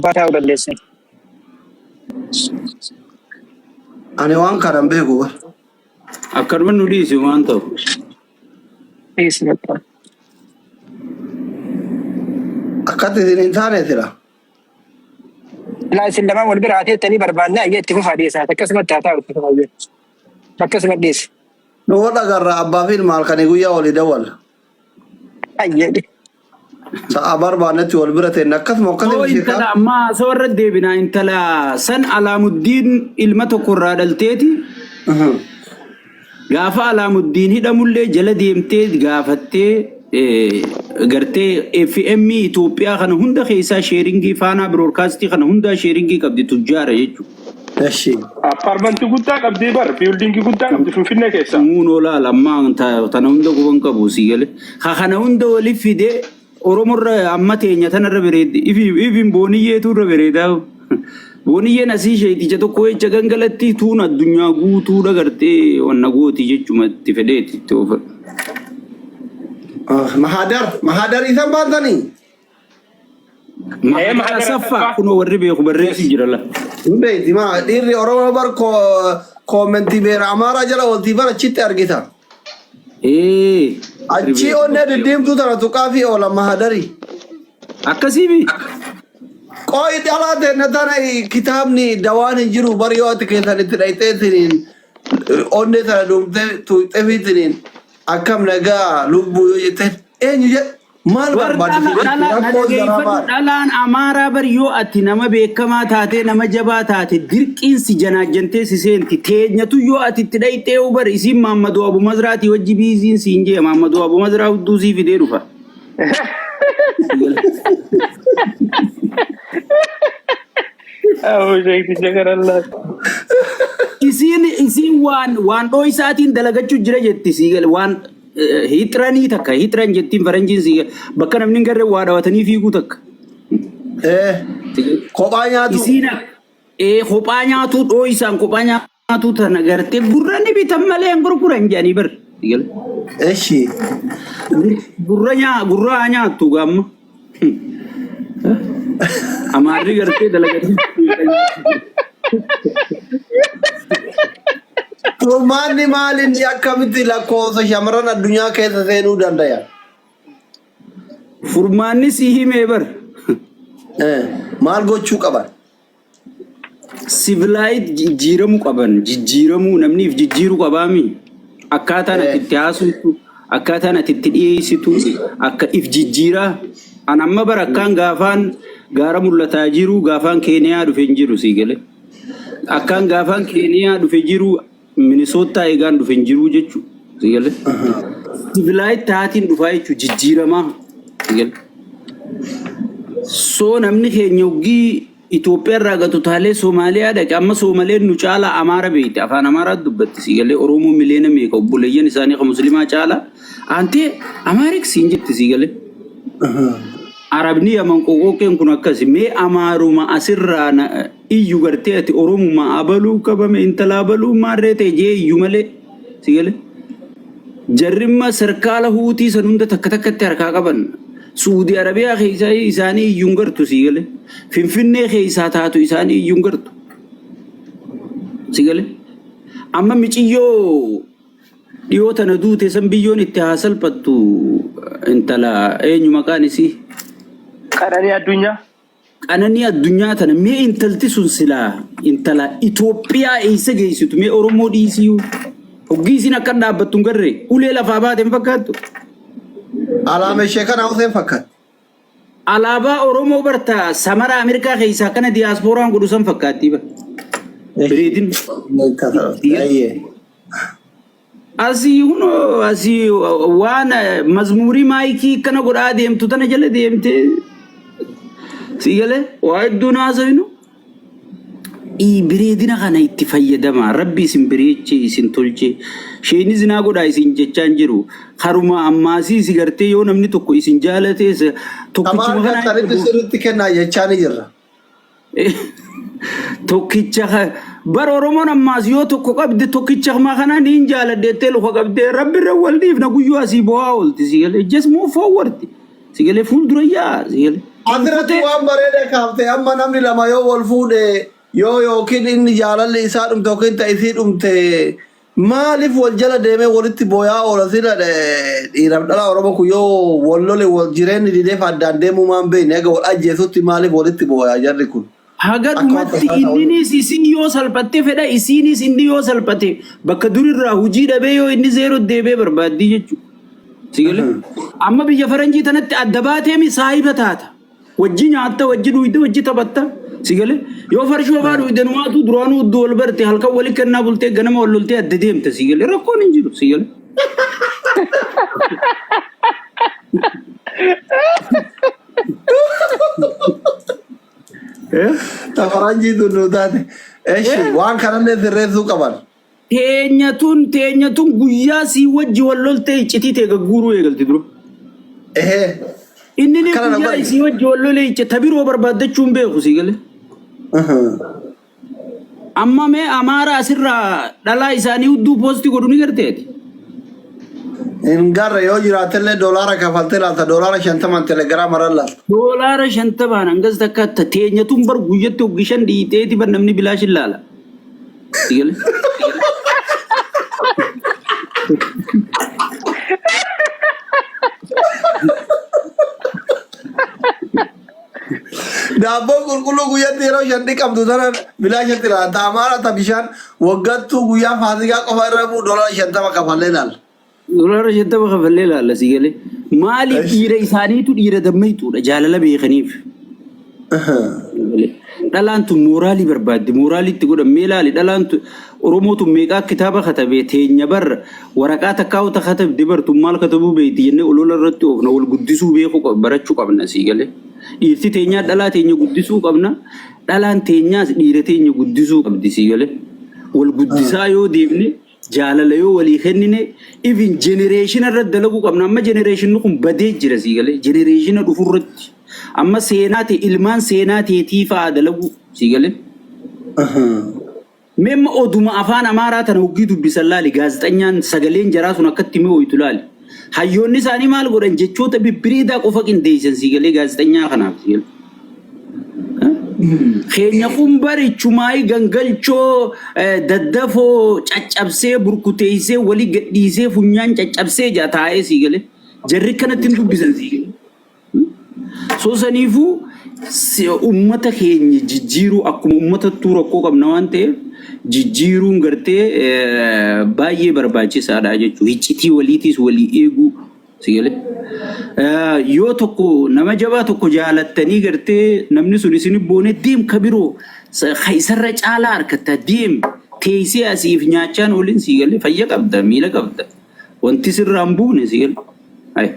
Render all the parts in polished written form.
gubbaa udah desa. Ani waan kanan beeku bar. Akkanuma nu dhiisi waan ta'u. Betul. Akkati isin taane tira. Lah sindama wal berarti tadi berbanding aja itu hadis. Takkan semua data itu aja. Takkan semua dis. No wala garra abbaa fi ilma halkanii guyyaa walii dawwal. Ayya. Sa'a barbaannetti wal bira ta'e akkasuma akkasii Oo intala amma soorra deebina intala san Alaamuddin ilma tokkorraa dhalteeti. Gaafa Alaamuddin hidhamullee jala deemtee gaafattee gartee FM Itoophiyaa kana hunda keessaa sheeringii faanaa broadcastii kana hunda sheeringii qabdi tujjaara jechuudha. Eshi. Apartment guddaa qabdi bar building guddaa qabdi Finfinnee keessa. Muuno laala amma tana hunda guban qabu siigale. Kana hunda waliif fidee Oromorra amma teenya tanarra bareeddi. Ifin booniyyeetu irra bareedaa. Booniyyeen asii sheeticha tokko jecha gangalatti tuun addunyaa guutuu dhagartee wanna gooti jechuma itti fedheeti itti ofa. Mahadar isan baantanii. Mahadar saffaa kunoo warri beeku barreessi jira la. Beeti maa dhiirri Oromoo bar koomentii beera Amaaraa jala waltii bara achitti argita. Achi onnee diddiimtuu tana tuqaa fi oola mahadarii. Akkasiifi. Qo'i dhalaa ta'e tana kitaabni dawaan hin jiru bari yoo ati keessan itti dhayxeetiniin onnee tana duumtee tuuxee fiitiniin akkam nagaa lubbuu yoo jetteen eenyu jedhe maal barbaadu? Dhalaan Amaaraa bari yoo ati nama beekamaa taate nama jabaa taate dirqiinsi janaajjantee si seenti teenyatu yoo ati itti dhayxee bari isiin Maammadoo Abu Mazraati wajji biisiin siin jee Maammadoo Abu Mazraa hudduu sii fidee dhufa. Oh, jadi jangan Allah. Isin waan dhoo isaatiin dalagachuu jira jetti siigal waan hitranii takka hitran jettiin faranjiin siigal bakka namni garree waa dhawatanii fiiguu takka. Kophaa nyaatu. Isiina kophaa nyaatu dhoo isaan kophaa nyaatu tana gartee gurra ni bitan malee hin gurguran jedhanii bar siigal. Eshi. Gurra nyaatu gamma. Amaarri gartee dalagatti. Furmaanni maal inni akkamitti lakkoofsa shamarran addunyaa keessa seenuu danda'an? Furmaanni si himee bar. Maal gochuu qaban? Civilized jijjiiramuu qaban jijjiiramuu namniif jijjiiruu qabaami. Akkaataan ati itti haasuutu akkaataan ati itti dhiyeessitu akka if jijjiiraa. An amma barakkaan gaafaan gaara mul'ataa jiru gaafaan Keeniyaa dhufe jiru siigale. Akkaan gaafaan Keeniyaa dhufe jiru Minnesota eegaan dhufe jiru jechuudha siigale. Civilized taatiin dhufaa jechuudha jijjiiramaa siigale. So namni keenya uggii Itoophiyaa irraa gatu taalee Soomaaliyaa dhaqe amma Soomaleen nu caala Amaara beekte afaan Amaaraa dubbatti siigale Oromoo miliyoona meeqa obboleeyyan isaanii kan Musliimaa caala antee Amaarik siin jetti siigale. Arabni yaman qoqoqeen kun akkasi mee Amaaruma asirraa iyyu gartee ati Oromuma abaluu qabame intala abaluu maarree ta'e jee iyyu malee siigale. Jarrimma sarkaala huutii san hunda takka takkatti harkaa qaban. Suudi Arabiyaa keessaa isaanii iyyuun gartu siigale. Finfinnee keessaa taatu isaanii iyyuun gartu siigale. Amma miciyyoo dhiyoo tana duute san biyyoon itti haasalphattu intala eenyu maqaan isii? Qananii addunyaa. Qananii addunyaa tana mee intalti sun silaa intala Itoophiyaa eessa geessitu mee Oromoo dhiisiyuu? Hoggii isin akka dhaabbattu hin garree ulee lafaa baateen fakkaattu. Alaama ishee kana hawween fakkaatu. Alaabaa Oromoo barta samara Ameerikaa keessaa kana diyaaspooraan godhu san fakkaatti ba. Bireedin. Asii huno asii waan mazmuurii maayikii kana godhaa deemtu tana jala deemtee siigale waa hedduu naasawinu. Bireedina kana itti fayyadama rabbi isin bireechee isin tolchee sheeni zinaa godhaa isin jechaan jiru haruma ammaasii isi gartee yoo namni tokko isin jaalatees tokkichuma kana taritti sirriitti kennaa jechaan jirra. Tokkicha bar Oromoon ammaas yoo tokko qabde tokkicha maa kana niin jaaladdeettee luka qabdee rabbi irra wal dhiifna guyyuu asii bu'aa oolti siigale just move forward siigale fuuldura yaa siigale. Asirratti waan bareeda kaafte amma namni lama yoo wal fuudhe yoo yookiin inni jaalalli isaa dhumte yookiin ta'isii dhumte maaliif wal jala deemee walitti booyaa oola sila dhiiraaf dhala Oromoo kun yoo wal lole wal jireenyi didee addaan deemuu maan beekne egaa wal ajjeesutti maaliif walitti booyaa jarri kun. Hagadumatti inninis isin yoo salphatte fedha isinis inni yoo salphate bakka durirraa hujii dhabee yoo inni zeero deebee barbaaddii jechuudha. Sigale amma biyya faranjii tanatti adda baateemi saahiba taata. Wajji nyaatta wajji dhuyde wajji taphatta. Sigale yoo farshoo faa dhuyde numaatu duraanuu iddoo wal barte halkan wali kennaa bultee ganama wal loltee adda deemte. Sigale rakkoon hin jiru. Sigale. Faranjii tunu taate. Eeshi waan kanallee sirreessuu qaban. Teenyatun guyyaa sii wajji wal loltee iccitii ta'e gagguuruu eegalti dura. Inni ni guyyaa sii wajji wal lolee iccita biroo barbaaddachuun beeku sii galee. Amma mee Amaara asirraa dhalaa isaanii hudduu poostii godhu ni garteeti. In garre yoo jiraatellee doolaara kafaltee laata doolaara 50 telegiraama irra laata. Doolaara 50 hangas takka teenyatun bar guyyatti hoggishan dhiiteeti bar namni bilaashin laala. Sii galee. Daabboon qulqulluu guyyatti yeroo shanni qabdu sana bilaashatti laata Amaara ta bishaan waggattuu guyyaa faasikaa qofa irra bu'u doolaara 50 kafallee laala. Doolaara 50 kafallee laala sii galee. Maaliif dhiira isaaniitu dhiira dammaytuudha jaalala beekaniif. Dhalaan tun mooraalii barbaadde mooraalii itti godhan mee laali dhalaan tun Oromoo tun meeqaa kitaaba katabee teenya bar waraqaa takkaa'u katabde bartuun maal katabuu beekti jennee olola irratti oofna wal guddisuu beekuu barachuu qabna sii galee. Dhiirti teenyaa dhalaa teenya guddisuu qabna dhalaan teenyaas dhiira teenya guddisuu qabdi sii galee. Wal guddisaa yoo deemne jaalala yoo walii kennine even jenereeshina irratti dalaguu qabna amma jenereeshinni kun badee jira sii galee jenereeshina dhufurratti. Amma seenaa ta'e ilmaan seenaa ta'eetii fa'aa dalagu sii galee. Memma oduma afaan Amaaraa tana hoggii dubbisan laali gaazexanyaan sagaleen jaraa sun akkatti mee hoyitu laali. Hayyoonni isaanii maal godhan jechoota bibbiriidaa qofa qindeessan sii galee gaazexanyaa kanaaf sii galee. Keenya kun barichumaay gangalchoo daddafoo caccabsee burkuteessee walii gadhiisee funyaan caccabsee taa'ee sii galee. Jarri kanatti hin dubbisan sii galee. So saniifuu ummata keenya jijjiiruu akkuma ummata rakkoo qabna waan ta'eef jijjiiruun gartee baay'ee barbaachisaadha jechuudha. Iccitii waliitiis walii eeguu si galee. Yoo tokko nama jabaa tokko jaalattanii gartee namni sun isin boone deem kabiroo isarra caalaa harkata deem teessee asiif nyaachaan waliin si galee fayya qabda miila qabda wanti sirraan buune si galee.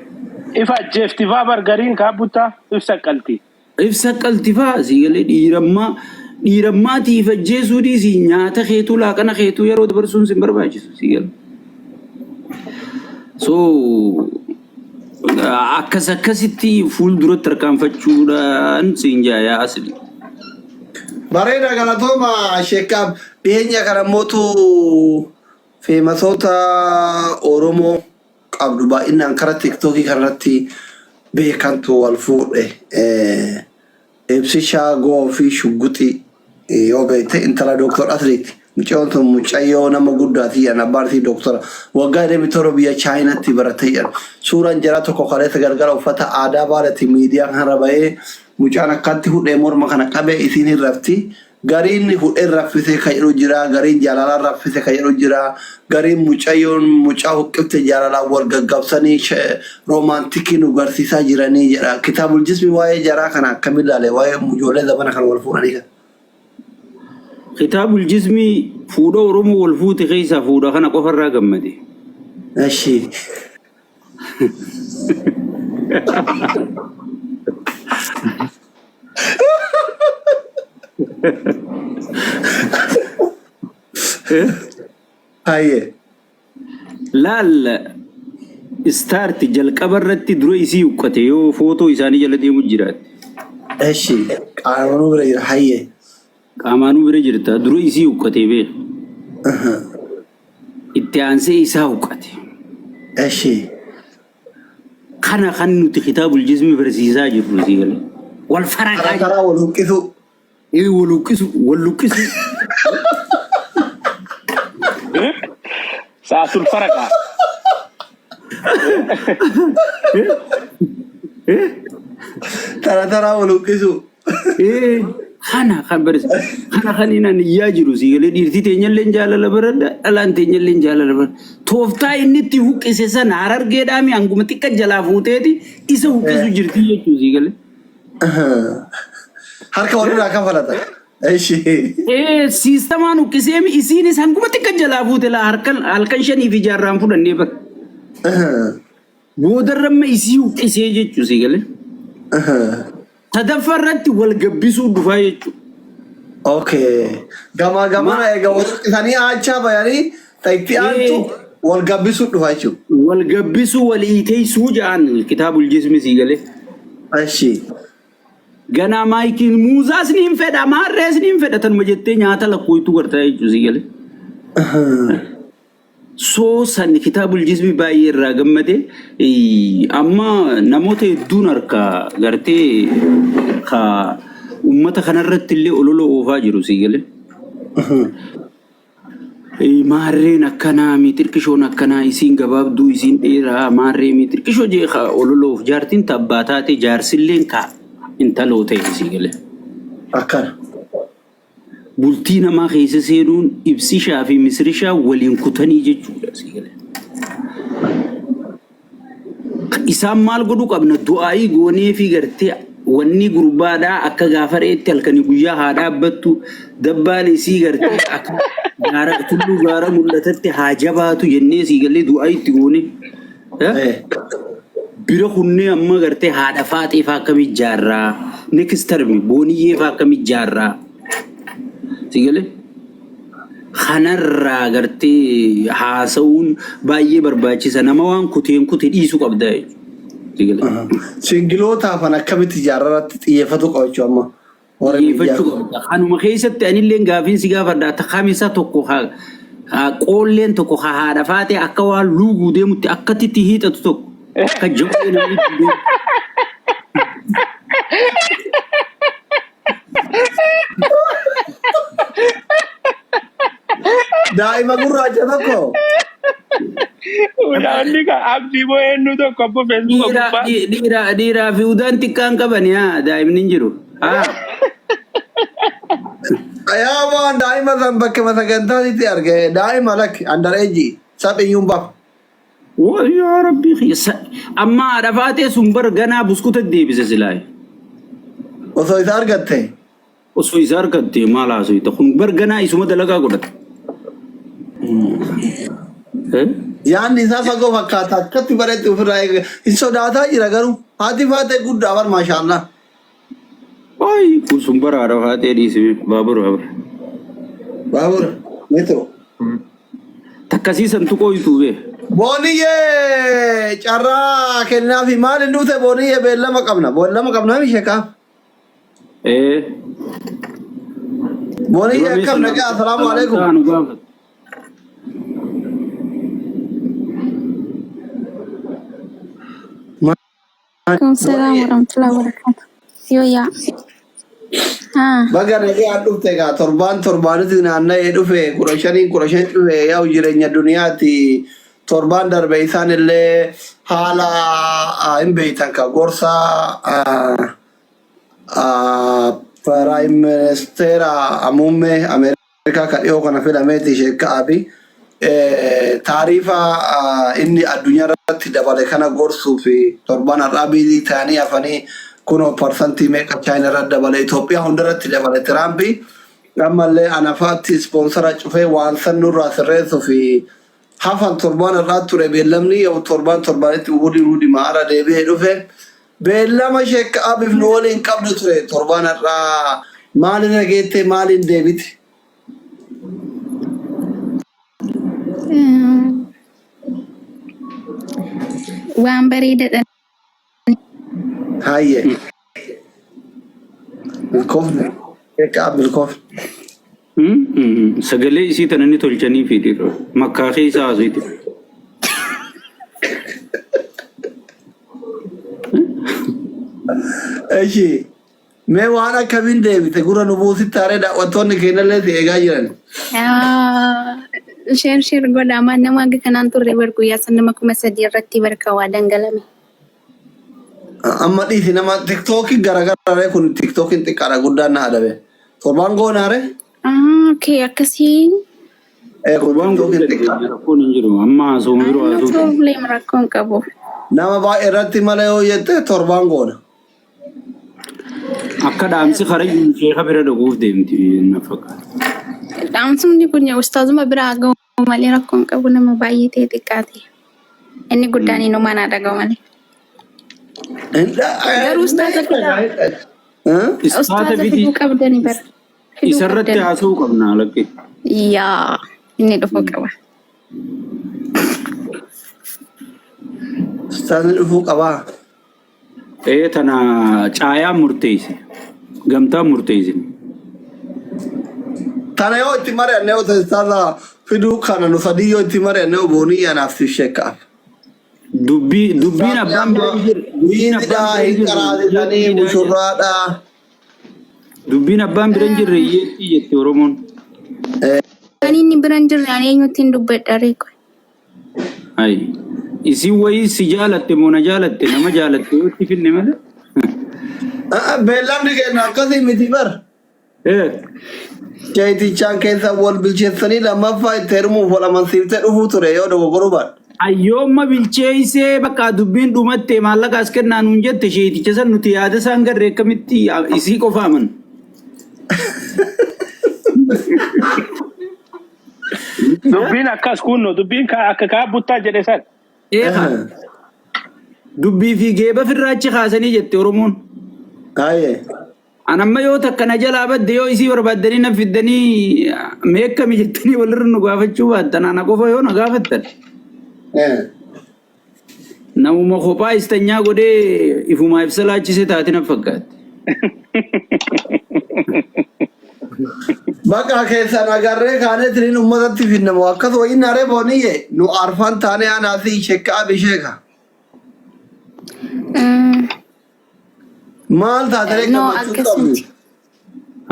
Ifa jeeftifaa bargariin kaabuttaa ibsa qalti. Ibsa qaltifaa si galee dhiirammaatiif ajjeesuu dhiisii nyaata keetuu laaqana keetuu yeroo dabarsuun sin barbaachisu si galee. So akkasitti fuulduratti tarkaanfachuudhaan siin jaayaa asli. Bareeda galatooma sheekaaf dhiyeenya kana mootu feemasoota Oromoo qabdu baay'inaan karaa tiiktookii kanarratti beekantu wal fuudhe. Ibsishaa goo fi shugguxii yoo beekte intala Dooktor Asliiti. Mucayyoon mucayyoo nama guddaati jedhan abbaartii dooktora waggaa deebitoo biyya chaayinaatti baratee jedhan suuraan jara tokko kaleessa gargara uffata aadaa baaletti miidiyaan kana bahee mucaan akkatti hudhee morma kana qabee isiin hin rafti gariin hudhee raffisee kan jedhu jira gariin jaalalaan raffisee kan jedhu jira gariin mucayyoon mucaa huqqifte jaalalaan wal gaggabsanii roomaantikii nu garsiisaa jiranii jedha kitaabul jismi waa'ee jaraa kana akkamiin ilaale waa'ee ijoollee zamana kan wal fuudhanii kan. Kitaabul jismi fuudha Oromoo wal fuute keessaa fuudha kana qofarraa gammade. Ashi. Haye. Laal istaarti jalqabarratti dura isii uqqate yoo footoo isaanii jala deemu jiraate. Ashi. Qaamaanuu bira jira haye. Qaamaanuu bira jirta dura isii uqqatee beeku. Itti aansee isaa uqqate. Ashi. Kana kan nuti kitaabul jismi barsiisaa jirru si galee. والفرق ترى ولوكيسو إيه ولوكسو ساعة الفرقة ترى ولوكيسو إيه خنا خبرس خنا خلينا نياجرو سيغلي ديرتي تنيلن جالala barada alan teenyellen jaalala bar tooftaa inni itti huqqise harar geedhaami hangumatti akka jalaa fuuteeti isa huqqisu jirti jechuu siigale harka walirraa kan falata eeshi siistamaan huqqiseemi isiinis hangumatti akka jalaa fuute la halkan shanii fi jaarraan fudhannee bar boodarramma isii huqqisee jechuu siigale tadaffarratti wal gabbisuu dhufaa jechuudha. Okay. Gama egaa isaanii aachaa bayanii taitti aantu wal gabbisuu dhufaa jechuudha. Wal gabbisuu wal hiiteessuu ja'an kitaabul jismi sii galee. Ashi. Ganaa maayikiin muuzaas ni hin fedha maarrees ni hin fedha tanuma jettee nyaata lakkooytuu gartaa jechuudha sii galee. San kitaabul jismi baay'ee irraa gammade amma namoota hedduun harka gartee ka ummata kanarratti illee ololo oofaa jiru sii galee. Maarreen akkanaa miitirqishoon akkanaa isiin gabaabduu isiin dheeraa maarree miitirqishoo jee ka ololoof jaartiin tabbaa taate jaarsilleen ka intaloo ta'e sii galee. Akkana. Bultii namaa keessa seenuun ibsishaa fi misrishaa waliin kutanii jechuudha sii galee. Isaan maal godhu qabna du'aayii goonee fi gartee wanni gurbaadhaa akka gaafa reetti halkanii guyyaa haa dhaabbattu dabbaan isii gartee akka tulluu gaara mul'atatti haa jabaatu jennee sii galee du'aayii itti goone. Bira kunnee amma gartee haadha faaxee faa akkamitti jaarraa nekstarmi booniyyee faa akkamitti jaarraa. Sigale kanarraa gartee haasa'uun baay'ee barbaachisa nama waan kuteen dhiisuu qabda jechuudha. Singilootaaf akkamitti jaarratti xiyyeeffatu qabachuu amma. Xiyyeeffachuu qabda. Kanuma keessatti anillee gaafiin si gaafadha takkamisa tokko qoolleen tokko haadha faatee akka waan luuguu deemutti akkatti hiixatu tokko akka jabee namni deemu. Daa'ima gurraacha tokko. Udaanni ka abdii boo'eennu tokko abbo Facebook gubbaa. Dhiiraa fi udaan xiqqaan qaban yaa daa'imni hin jiru. Yaa waan daa'ima san bakka masagantaatti arge daa'ima lakki andareeji saphiyyuun baaf. Yaa rabbi amma haadha faatee sun bar ganaa buskuta deebise silaayi. Osoo isa argatte. Osoo isa argatte maal haasofita kun bar ganaa isuma dalagaa godhata. Yaanni isaa fagoo fakkaata akkatti bareetti ofirraa eege hin sodaataa jira garuu haati faatee guddaa bar maashaallah. Ay kun sun bara haadha faatee dhiisime baabura. Baabura metro. Takkasiisan tuqooytuu bee. Booniyyee carraa kennaa fi maal hin dhufte booniyyee beellama qabna misheekaa. Booniyyee akkam nagaa assalaamu alaikum. Assalamualaikum warahmatullahi wabarakatuh. Yo ya. Baga nagaa dhufte gaa torbaanitti naanna'ee dhufe kurashan dhufe yaa jireenya duniyaatti torban darbe isaan illee haala hin beektan ka gorsa Prime Minister Amumme Amerikaa ka dhiyoo kana filameeti Sheekh Abiy taarifa inni addunyaa irratti dabale kana gorsuu fi torban har'aa ta'anii hafanii kuno parsantii meeqa Chaayina irratti dabale Itoophiyaa hundarratti dabale Tiraampi ammallee anafaatti ispoonsara cufee waan san nurraa sirreessuu fi hafan torban irraa ture beellamni yoo torbanitti hudi maara deebi'ee dhufe beellama Sheekh Abiy nu waliin qabdu ture torban irraa maaliin dhageette maaliin deebite. Waan bareedaadha. Haye. Milkoofne. Sheekh Abiy milkoofne. Sagalee isii tanani tolchanii fiidiro makkaa keessa haasofti. Eeshi Mee waan akkamiin deebite gurra nu buusitti haaree daawwattoonni keenyallee si eegaa jiran. Share godha amma nama akka kanaan turre barku yaasan nama 3,000 irratti barka waa dangalame. Amma dhiisi nama tiktookiin garagaraa kun tiktookiin xiqqaadha guddaan na adabe. Torbaan goonaare? Okay, akkasii. Torbaan rakkoon hin jiru amma haasawuun jiru haasawuun. Problem rakkoon qabu. Nama baay'ee irratti malee yoo jette torbaan goona. Akka dhaamsi karayyu sheeka bira dhaguuf deemti na fakkaata. Dhaamsumni kun ustaazuma biraa ga'u malee rakkoon qabu nama baay'ee ta'e xiqqaate. Inni guddaan inumaan haa dhaga'u malee. Garuu ustaaza biraa. Ustaaza fiduu qabdani bara. Isarratti haasawuu qabna lakkee. Yaa inni dhufuu qaba. Ustaazni dhufuu qabaa. Tana caayaa murteesse. Gamtaa murteesse. Tana yoo itti mari'anne yoo ustaaza fiduu kana nu sadii yoo itti mari'anne yoo boonii yaanaaf si sheekaaf. Dubbiin abbaan Dubbiin abbaan bira hin jirre iyyeetti jette Oromoon. Ani inni bira hin jirre ani eenyutti hin dubbadha reeku. Isin wayii si jaalatte moo na jaalatte nama jaalatte yoo itti finne malee. Beellamni kennu akkasii miti bara. Keetichaan keessa wal bilcheessanii lammaffaa itti heerumuuf wal amansiiftee dhufuu ture yoo dogoggoruu baadha. Ayyoomma bilcheessee bakka dubbiin dhumatte maallaqa as kennaa nuun jette sheeticha san nuti yaada isaan garree akkamitti isii qofa aman. Dubbiin akkas kunno dubbiin akka kaa buttaa jedhe san. Dubbii fi geeba firraachi kaasanii jette Oromoon. Anamma yoo takka na jalaa badde yoo isii barbaaddanii na fiddanii meekkami jettanii walirra nu gaafachuu baattan ana qofa yoo na gaafattan. Namuma kophaa istanyaa godhee ifumaa ibsa laachise taate na fakkaate. Bakka keessan agarree kaanee tiriin uummatatti finnamu akkas wayiin naree booniyye nu arfan taane anaasii shekkaa bisheeka. Maal taatee gammachuu qabdi?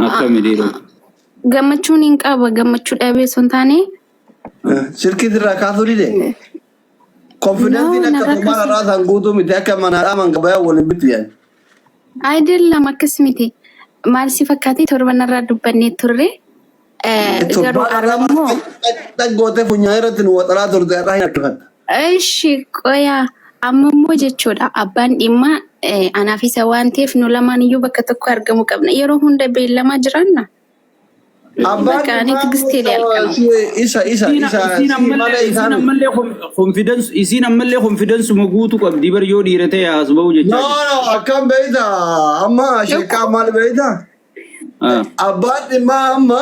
Akkami dhiiroo. Gammachuun hin qaba gammachuu dhabee sun taane. Shirkii irraa kaasuu dide. Konfidensiin akka kumaan irraa san guutuu miti akka manaadhaa mangabayaa waliin bitu yaani. Ayidallam akkas miti. Maal si fakkaatee torban irraa dubbannee turre. Garuu aramoo. Dhaggootee funyaan irratti nu waxalaa turte irraa hin argifata. Ishi qoyaa amma immoo jechuudha abbaan dhimma anaaf isa waan ta'eef nu lamaan iyyuu bakka tokko argamu qabna. Yeroo hunda beellamaa jiraanna. Bakka ani tigistii ilaalama. Isiin ammallee konfidensuma guutuu qabdi bar yoo dhiirate yaas ba'u jecha. No, akkam beeyta amma sheekaa maal beeyta? Abbaan dhimmaa amma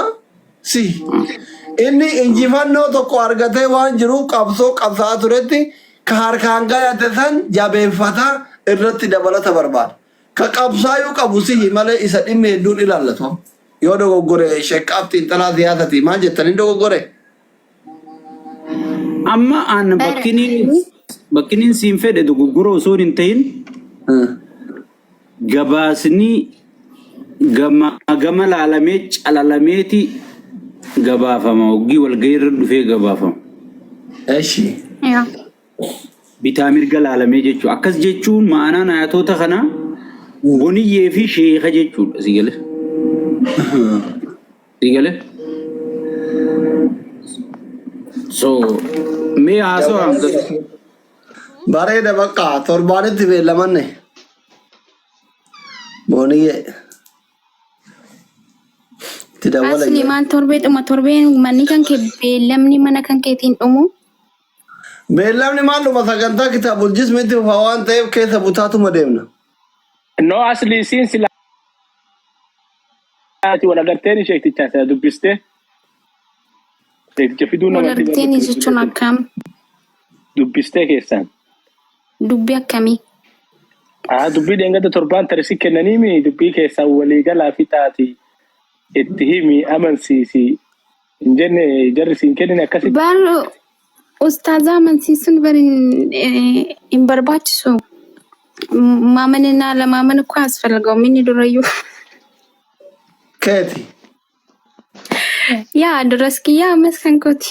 si inni injifannoo tokko argatee waan jiru qabsoo qabsaa turetti ka harkaan gayate san jabeeffata irratti dabalata barbaada. Ka qabsaayuu qabu si malee isa dhimmi hedduun ilaallatu. Yoo dogoggore sheekkaafti intalaa siyaasati maal jettanii dogoggore? Amma aan bakkiniin siin fedhe dogoggora osoo hin ta'in gabaasni gama laalamee calalameeti gabaafama oggii walgahii irra dhufee gabaafama. Eshi. Bitaa mirga laalamee jechuudha. Akkas jechuun ma'anaan ayatoota kana boniyyee fi sheeka jechuudha si galee. Digale. So, me haso anga. Bareeda bakka torbaanitti beellamanne. Booniyye. Asli maal torbeen manni kan kee beellamni mana kan keetiin dhumu. Beellamni maal dhuma sagantaa kitaabul jismitti waan ta'eef keessa butaatuma deemna. No asli siin sila wala garteen sheekticha sana dubbiste. Sheekticha fiduu nama wala garteen jechuun akkam? Dubbiste keessan. Dubbi akkamii? Dubbii deengata torbaan tarisi kennaniimi dubbii keessan waliigalaa fi taati itti himi amansiisi. Hin jenne jarri siin kennin akkasitti. Baal ustaazaa amansiisuun bari hin barbaachisu. Maamanina lama mana ko asfalgoo minni durayyuu. keeti. Yaa duras kiyyaa ammas kan kooti.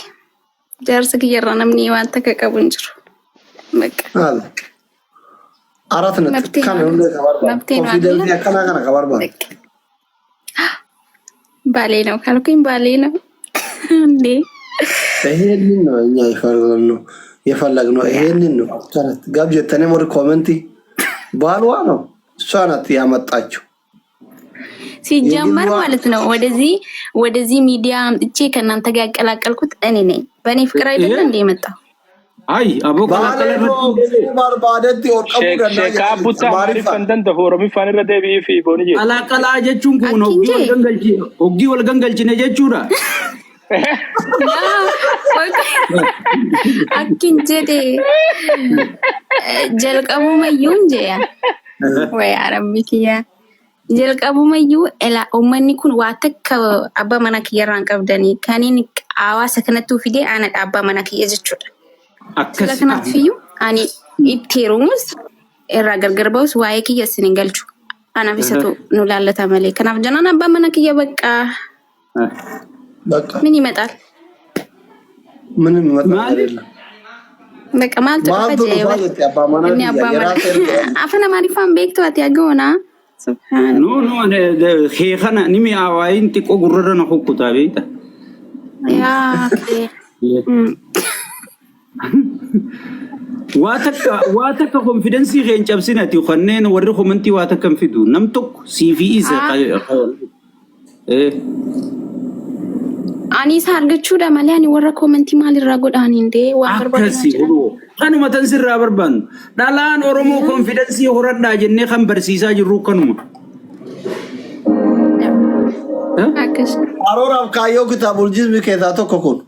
Jaarsa kiyyarra namni waan takka qabu hin jiru. Bakka. Haala. Arat natti Mabteen kan hundee kabarba. mabteen Konfidensi akkana kana kabarba. Baalee ነው ካልኩኝ ባሌ ነው እንዴ ይሄንን ነው እኛ የፈለግነው ይሄንን ነው። ታነት ጋብ ጀተኔ ሞር ኮሜንት ባልዋ ነው እሷ ናት ያመጣችው ሲጀመር ማለት ነው። ወደዚህ ሚዲያ አምጥቼ ከእናንተ ጋር ያቀላቀልኩት እኔ ነኝ። በእኔ ፍቅር አይደለ እንደ የመጣው አይ አቦ ባለባደት ይወቀሙ ገና ሸካቡታ ማሪፍ እንደን ተፎረሚ ፋንረ ደቢ ፊ ቦንጂ አላቀላ ጀቹን ኩ ነው ኦጊ ወልገንገልጂ ነ ጀቹራ አኪን ጀዴ ጀልቀቡ መዩን ጀያ ወይ አረቢኪያ ጀልቀቡ መዩ ኤላ ኡመኒ ኩን ዋተከ አባ መናክ የራን ቀብደኒ ከኒን አዋሰ ከነቱ ፊዴ አነ አባ መናክ የጀቹዳ ስለከናት ፊዩ አኒ ኢፕቴሩሙስ ኤራ ገርገርባውስ ዋይክ የስን ገልቹ አና ቢሰቱ ኑላለ ተመለ ከናፍ ጀናና አባ መናክ የበቃ በቃ ምን ይመጣል ምንም ይመጣል አይደለም በቃ ማለት አፈና ማሪፋን ቤክቷት ያገውና ሱብሃን ኖ ሄኸና ኒሚ አዋይን ጥቆ ጉረረና ሁኩታ ቤታ ያ ዋተከ ኮንፊደንሲ ሄን ጨብሲነቲ ኸኔን ወር ኮመንቲ ዋተከን ፊዱ ነምቶክ ሲቪኢ አኒስ አርገቹ ደማሊያኒ ወረ ኮመንቲ ማል ይራጎዳኒ እንዴ ወንበር አከሲ ሁሉ ካኑ መተን ሲራ በርባን ዳላን ኦሮሞ ኮንፊደንሲ ሆረዳ ጀኔ ከንበርሲሳ ጅሩ ከኑማ አከስ አሮራብ ካዮ ክታቡል ጅዝም ከታ ተኮኩን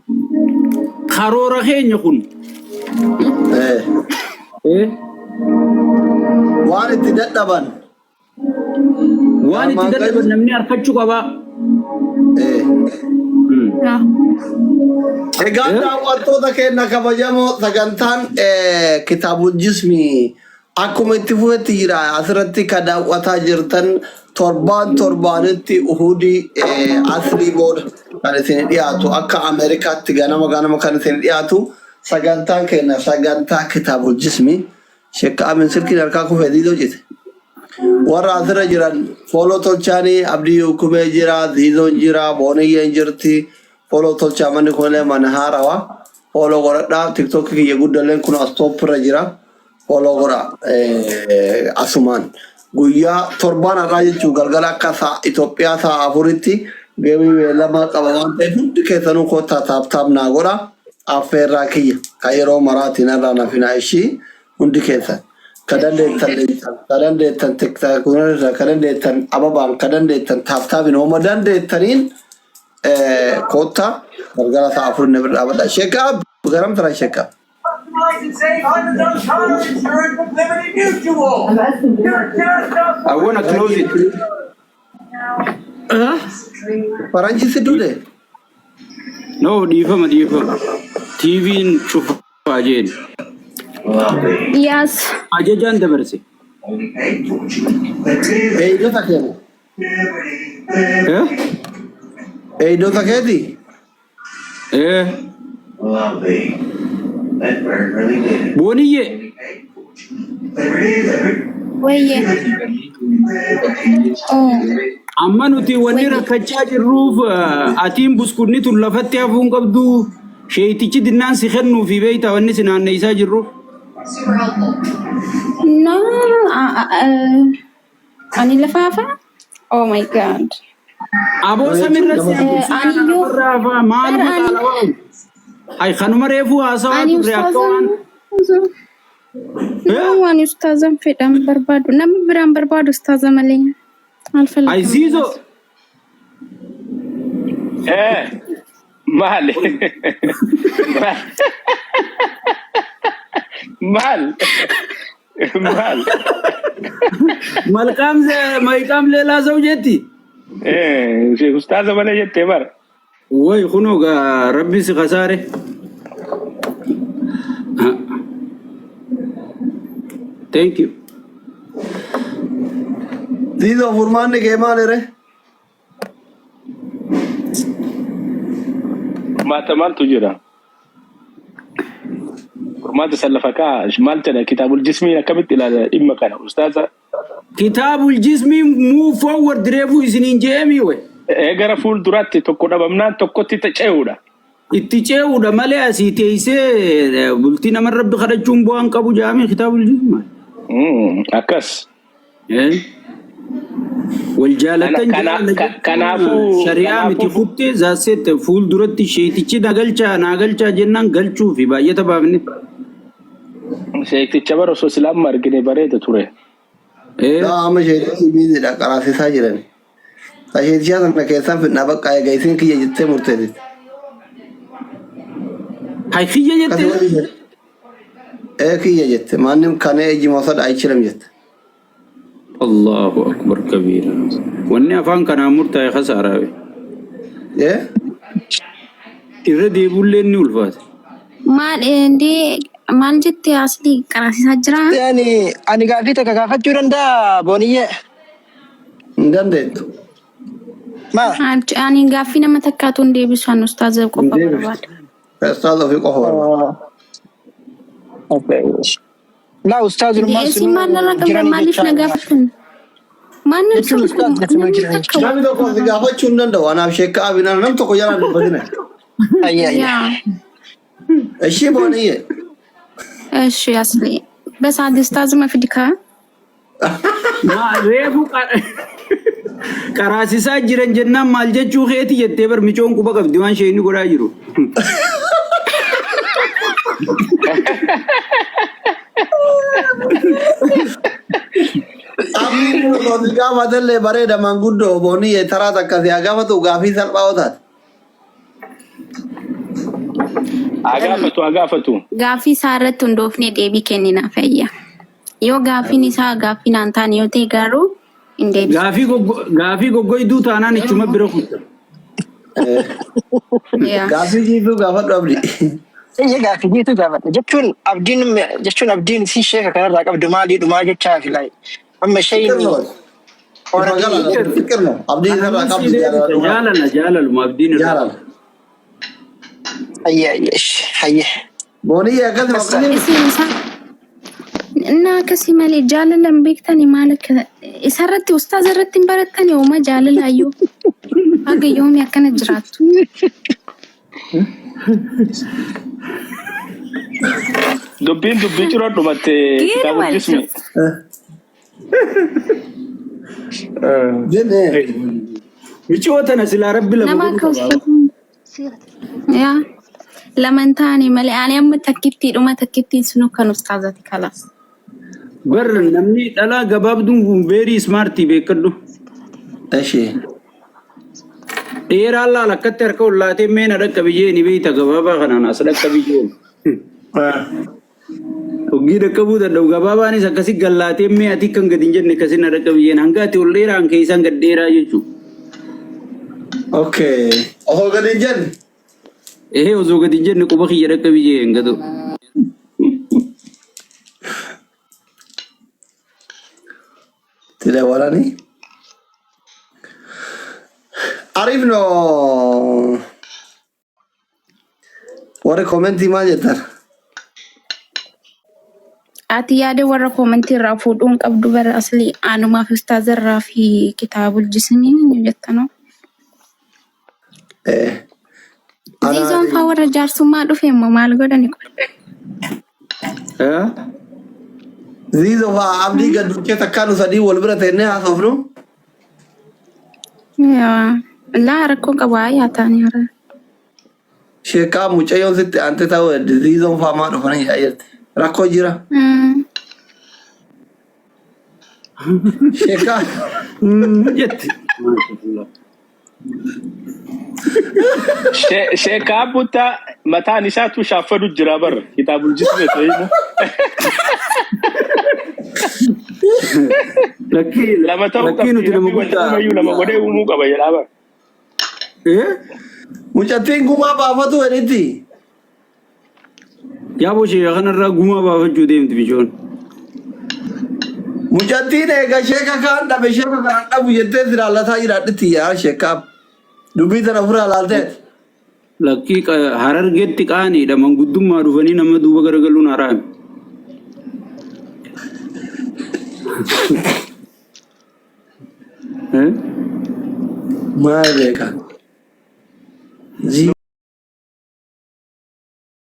ካሮራ ሄኝ ኩን ዋን ትደደባን ነምኒ አርፈቹ ቀባ Egaa wantoota keenya kabajamoo sagantaan kitaabul jismi akkuma itti fufetti jira asirratti kan daawwataa jirtan torbaanitti uhudii asrii booda kan isin dhiyaatu akka Ameerikaatti ganama kan isin dhiyaatu sagantaan keenya sagantaa kitaabul jismi shekka amin silkiin harkaa kufee diidoo jite. Warra asirra jiran fooloo tolchaanii abdii hukumee jira diidoon jira booniyyeen jirti. Follow tolcha manni kunle mana harawa follow godha TikTok ki yeguddalen kun stop ra jira follow godha asuman guyya torban ara jechu galgala akka sa Ethiopia sa afuritti geemi lama qabawan te hundi ketanu ko tap na godha afera kiya kayro marati na rana fina ishi hundi ketan kadande tan TikTok kunra kadande tan ababan kadande tan tap no madande tanin ኮታ ወርጋራ ሳፍሩን ነብር አበላ ሸካ በገራም ተራ ሸካ I want to close it. ፈረንጅ ስዱደ No, difa. TV-n chufa ajen. Yes. Ajejan dabarse. do takemo do takedi Boniye. Weye. Oh. Amma nuti wanni rakkachaa jirruuf atiin buskunni tun lafatti hafuun qabdu sheeytichi dinnaan si kennuu fi beeyta wanni si naanneessaa jirru. No. Ani lafafa? Oh my god. Aboo samirratti Aniyyuu raafa maal maqaalawaa ay kanuma reefuu haasawaa turre akka waan waan ustaazan fedhan barbaadu nama biraan barbaadu ustaaza malee alfalaa ay ziizo maal malqaam leelaa ሰው jetti ustaaza malee jettee bara way kunuga rabbi si khasaare thank you dido furmaanni kee maalire Kurmaata maaltu jira? Kurmaata sallafaka maal jedha kitaabul jismii akkamitti ilaala dhimma kana ustaaza? Kitaabul jismii move forward reefu isiniin jeemi we. Gara fuulduraatti tokko dhabamnaan tokkotti ce'uudha. Itti ce'uudha malee asii teessee bultii nama rabbi kadhachuun bu'aan qabu jaami kitaabul jismii. Akkas. Waljaalatan shari'aa miti kuttee zaaseette fuulduratti sheetichi nagalchaa jennaan galchuu fi baay'ata baafne. Sheeticha bara osoo islaamuma argine bareeda ture. Amma sheetichi biiziidha qaraasisaa jiran. Sheetichaa sana keessaa fidnaa bakka egaa isin kiyya jettee murteessiti. Hay kiyya jettee? Kiyya jette maannim kanee ijjima osoo dhaayichiram jette. Allahu akbar kabira. Wanni afaan kanaa murtaa'e khasaaraa. Irra deebiullee ni ulfaata. Maal jettee asli qaraasisaa jira? Ani gaaffii takka gaafachuu danda'a booniyyee. Hin dandeettu. Ani gaaffii nama takkaatu hin deebisu an ustaaza qofa barbaada. Ustaaza ofii qofa barbaada. لا أستاذ الماس ما لنا قبل ما ليش نقافل ما نرسل نعم ده كون قافل شو نندو أنا بشيك أبينا نم تقول يلا نبدينا أيه الشيء بونية الشيء أصلي بس عاد أستاذ ما في دكان ما ريفو كراسي ساجرن جنة مالجة شوخيتي يتبر ميشون كوبا كف ديوان شيني كورا جرو Abi gaafa dalle bareeda manguddoo boonii taraa takka si agaafatu gaafii salphaa otaati. Agaafatu. Gaafii isaa irratti hundoofnee deebii kennina fayya. Yoo gaafiin isaa gaafii naan taane yoo ta'e garuu hin deebisu. Gaafii goggoyduu taanaan ichuma bira kutta. Gaafii jiituu gaafadhu abdi. Iya gaaffii jiitu gaafadha jechuun abdiin si sheeka kanarraa qabdu maalii dhumaa jechaa fi laay amma shayni abdiin irraa qabdu jaalaluma abdiin irraa hayye boonii akkasuma akkasii malee jaalalan beektani maal akka isarratti ustaaza irratti hin barattani ooma jaalalayyuu haga yoomi akkana jiraattu. Dubbiin cira dhumatte kitaabul jismii. Michoota na silaa rabbi lama yaa laman taane malee ani amma takkittiin sunu kan ustaazati kalaas. Bar namni dhalaa gabaabduun very smart beekadhu. Ashee. Dheeraa laala akkatti harka ollaatee meena dhaqqa biyyee ni beeyta gabaabaa kanaan as dhaqqa biyyee. Oggii dhaqqa buuta dha'u gabaabaanis akkasi gallaatee mee ati kan gadi hin jenne akkasi na dhaqqa biyyeen hanga ati ol dheeraan keessaan gad dheeraa jechuudha. Okay. Osoo gadi hin jenne? Osoo gadi hin jenne quba kiyya dhaqqa biyyee hin gatu. Tidak warani? Arif no warra komentii maal jettan? Ati yaada warra komentii irraa fuudhuun qabdu bara asli anumaaf ustaaza irraa fi kitaabul jismii ni jettanoo. Ziizoon faa warra jaarsummaa dhufe immoo maal godhani kun? Ziizoo faa abdii gadduuchee takkaan sadii wal bira ta'e haasofnu? Laa rakkoo qabaa yaataani hara. Sheekaa mucayyoon sitti ante ta'u ziizoon faa maa dhufanii jirti. Rakkoo jira. Sheekaa. Jetti. Sheekaa butta mataan isaatu shaaffadu jira bara kitaabul jismii ta'inu. Lama ta'uu qabdi lama godhee uumuu qaba jedhaa bara. Mucattiin gumaa baafatu jedhitti. Yaa boshee kanarraa gumaa baafachuu deemti bishoon. Mucattiin eega sheeka kaan dhabe sheeka kaan dhabu jettee silaallataa jiraadhitti yaa sheekaa. Dubbii tana ofirraa laalteeti. Lakkii Harargeetti qaaniidha manguddummaa dhufanii nama duuba garagaluun haraami. Maal beekaa?